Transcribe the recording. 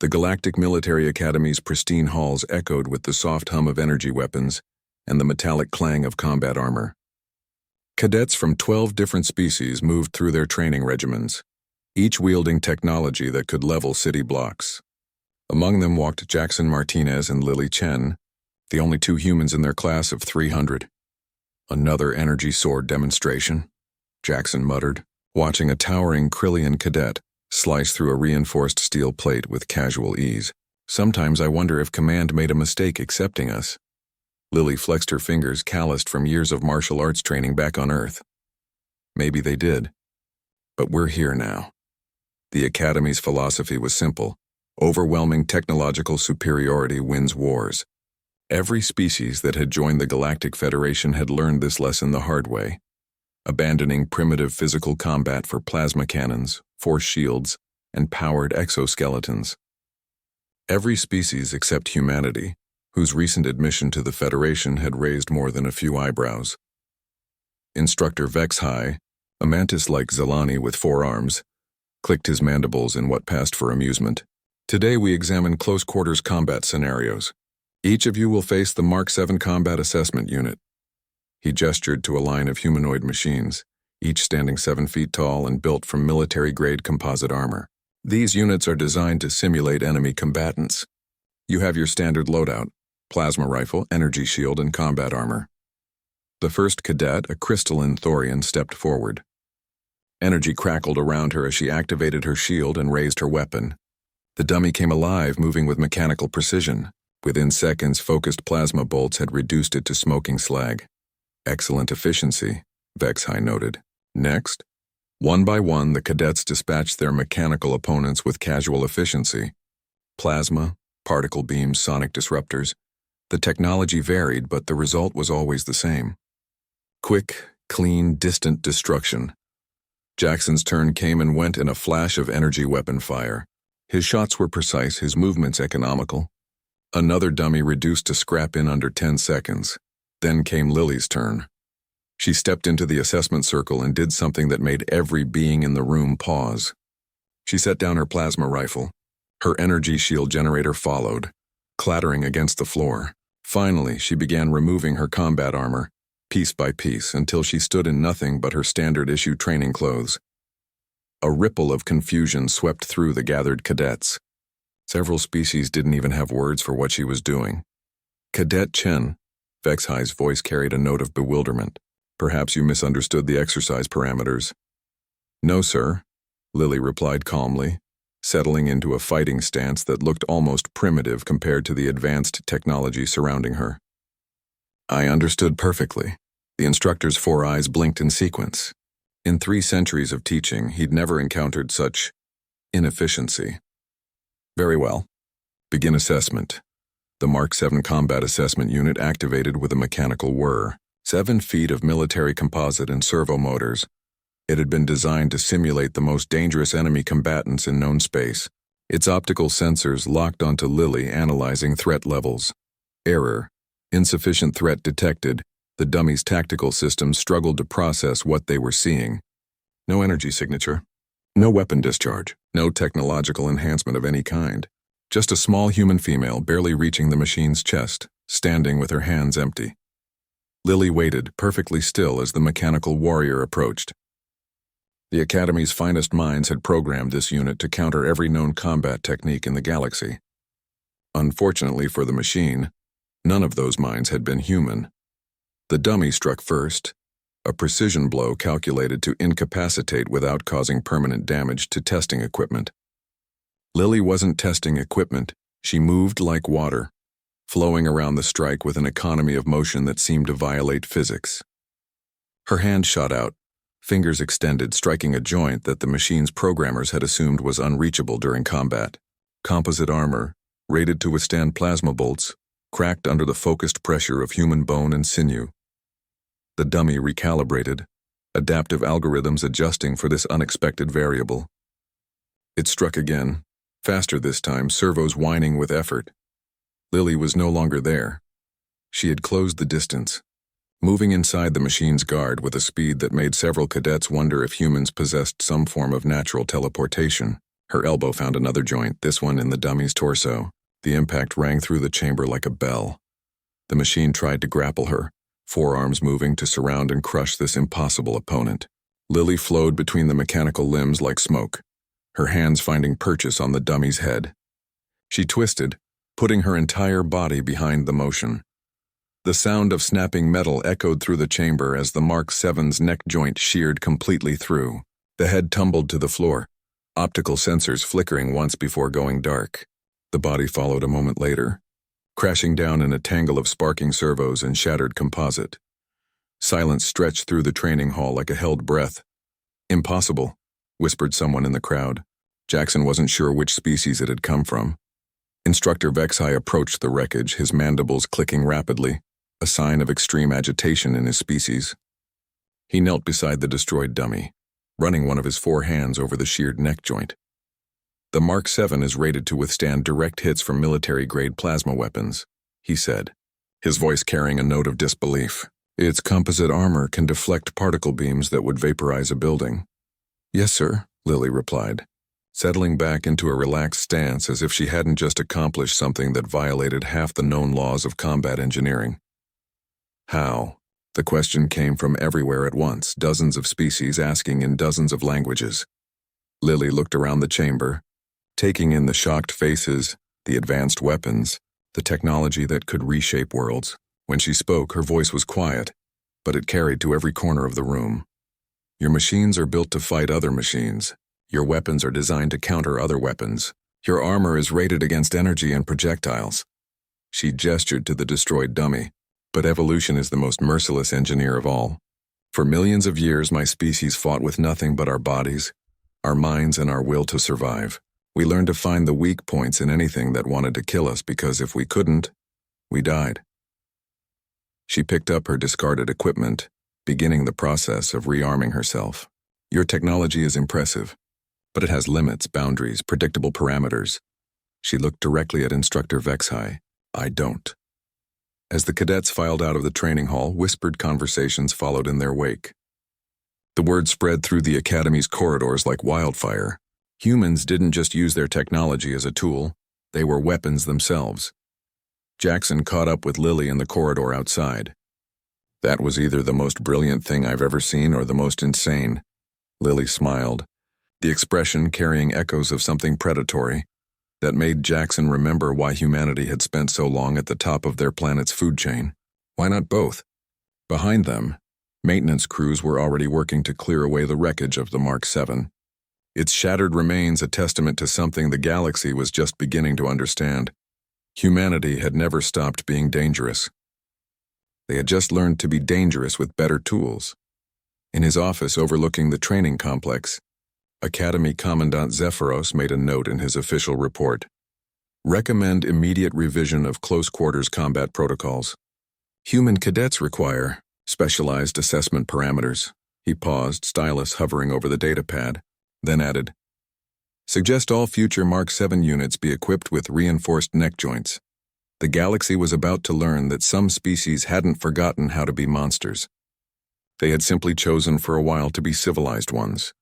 The Galactic Military Academy's pristine halls echoed with the soft hum of energy weapons and the metallic clang of combat armor. Cadets from 12 different species moved through their training regimens, each wielding technology that could level city blocks. Among them walked Jackson Martinez and Lily Chen, the only two humans in their class of 300. "Another energy sword demonstration," Jackson muttered, watching a towering Krillian cadet slice through a reinforced steel plate with casual ease. "Sometimes I wonder if Command made a mistake accepting us." Lily flexed her fingers, calloused from years of martial arts training back on Earth. "Maybe they did. But we're here now." The Academy's philosophy was simple: overwhelming technological superiority wins wars. Every species that had joined the Galactic Federation had learned this lesson the hard way, abandoning primitive physical combat for plasma cannons, force shields, and powered exoskeletons. Every species except humanity, whose recent admission to the Federation had raised more than a few eyebrows. Instructor Vexhai, a mantis-like Zelani with 4 arms, clicked his mandibles in what passed for amusement. "Today we examine close-quarters combat scenarios. Each of you will face the Mark 7 Combat Assessment Unit." He gestured to a line of humanoid machines, each standing 7 feet tall and built from military-grade composite armor. "These units are designed to simulate enemy combatants. You have your standard loadout: plasma rifle, energy shield, and combat armor." The first cadet, a crystalline Thorian, stepped forward. Energy crackled around her as she activated her shield and raised her weapon. The dummy came alive, moving with mechanical precision. Within seconds, focused plasma bolts had reduced it to smoking slag. "Excellent efficiency," Vexhai noted. Next, one by one, the cadets dispatched their mechanical opponents with casual efficiency. Plasma, particle beams, sonic disruptors. The technology varied, but the result was always the same: quick, clean, distant destruction. Jackson's turn came and went in a flash of energy weapon fire. His shots were precise, his movements economical. Another dummy reduced to scrap in under 10 seconds. Then came Lily's turn. She stepped into the assessment circle and did something that made every being in the room pause. She set down her plasma rifle. Her energy shield generator followed, clattering against the floor. Finally, she began removing her combat armor, piece by piece, until she stood in nothing but her standard-issue training clothes. A ripple of confusion swept through the gathered cadets. Several species didn't even have words for what she was doing. "Cadet Chen," Vexhai's voice carried a note of bewilderment. "Perhaps you misunderstood the exercise parameters." "No, sir," Lily replied calmly, settling into a fighting stance that looked almost primitive compared to the advanced technology surrounding her. "I understood perfectly." The instructor's 4 eyes blinked in sequence. In 3 centuries of teaching, he'd never encountered such inefficiency. "Very well. Begin assessment." The Mark 7 Combat Assessment Unit activated with a mechanical whir. 7 feet of military composite and servo motors. It had been designed to simulate the most dangerous enemy combatants in known space. Its optical sensors locked onto Lily, analyzing threat levels. Error. Insufficient threat detected. The dummy's tactical systems struggled to process what they were seeing. No energy signature. No weapon discharge. No technological enhancement of any kind. Just a small human female barely reaching the machine's chest, standing with her hands empty. Lily waited, perfectly still, as the mechanical warrior approached. The Academy's finest minds had programmed this unit to counter every known combat technique in the galaxy. Unfortunately for the machine, none of those minds had been human. The dummy struck first, a precision blow calculated to incapacitate without causing permanent damage to testing equipment. Lily wasn't testing equipment, she moved like water, flowing around the strike with an economy of motion that seemed to violate physics. Her hand shot out, fingers extended, striking a joint that the machine's programmers had assumed was unreachable during combat. Composite armor, rated to withstand plasma bolts, cracked under the focused pressure of human bone and sinew. The dummy recalibrated, adaptive algorithms adjusting for this unexpected variable. It struck again, faster this time, servos whining with effort. Lily was no longer there. She had closed the distance, moving inside the machine's guard with a speed that made several cadets wonder if humans possessed some form of natural teleportation. Her elbow found another joint, this one in the dummy's torso. The impact rang through the chamber like a bell. The machine tried to grapple her, forearms moving to surround and crush this impossible opponent. Lily flowed between the mechanical limbs like smoke, her hands finding purchase on the dummy's head. She twisted, putting her entire body behind the motion. The sound of snapping metal echoed through the chamber as the Mark VII's neck joint sheared completely through. The head tumbled to the floor, optical sensors flickering once before going dark. The body followed a moment later, crashing down in a tangle of sparking servos and shattered composite. Silence stretched through the training hall like a held breath. "Impossible," whispered someone in the crowd. Jackson wasn't sure which species it had come from. Instructor Vexai approached the wreckage, his mandibles clicking rapidly, a sign of extreme agitation in his species. He knelt beside the destroyed dummy, running one of his 4 hands over the sheared neck joint. "The Mark VII is rated to withstand direct hits from military-grade plasma weapons," he said, his voice carrying a note of disbelief. "Its composite armor can deflect particle beams that would vaporize a building." "Yes, sir," Lily replied, settling back into a relaxed stance as if she hadn't just accomplished something that violated half the known laws of combat engineering. "How?" The question came from everywhere at once, dozens of species asking in dozens of languages. Lily looked around the chamber, taking in the shocked faces, the advanced weapons, the technology that could reshape worlds. When she spoke, her voice was quiet, but it carried to every corner of the room. "Your machines are built to fight other machines. Your weapons are designed to counter other weapons. Your armor is rated against energy and projectiles." She gestured to the destroyed dummy. "But evolution is the most merciless engineer of all. For millions of years, my species fought with nothing but our bodies, our minds, and our will to survive. We learned to find the weak points in anything that wanted to kill us because if we couldn't, we died." She picked up her discarded equipment, beginning the process of rearming herself. "Your technology is impressive, but it has limits, boundaries, predictable parameters." She looked directly at Instructor Vexai. "I don't." As the cadets filed out of the training hall, whispered conversations followed in their wake. The word spread through the academy's corridors like wildfire. Humans didn't just use their technology as a tool, they were weapons themselves. Jackson caught up with Lily in the corridor outside. "That was either the most brilliant thing I've ever seen or the most insane." Lily smiled, the expression carrying echoes of something predatory that made Jackson remember why humanity had spent so long at the top of their planet's food chain. Why not both? Behind them, maintenance crews were already working to clear away the wreckage of the Mark VII. Its shattered remains a testament to something the galaxy was just beginning to understand. Humanity had never stopped being dangerous. They had just learned to be dangerous with better tools. In his office overlooking the training complex, Academy Commandant Zephyros made a note in his official report. "Recommend immediate revision of close-quarters combat protocols. Human cadets require specialized assessment parameters." He paused, stylus hovering over the data pad, then added, "Suggest all future Mark VII units be equipped with reinforced neck joints." The galaxy was about to learn that some species hadn't forgotten how to be monsters. They had simply chosen for a while to be civilized ones.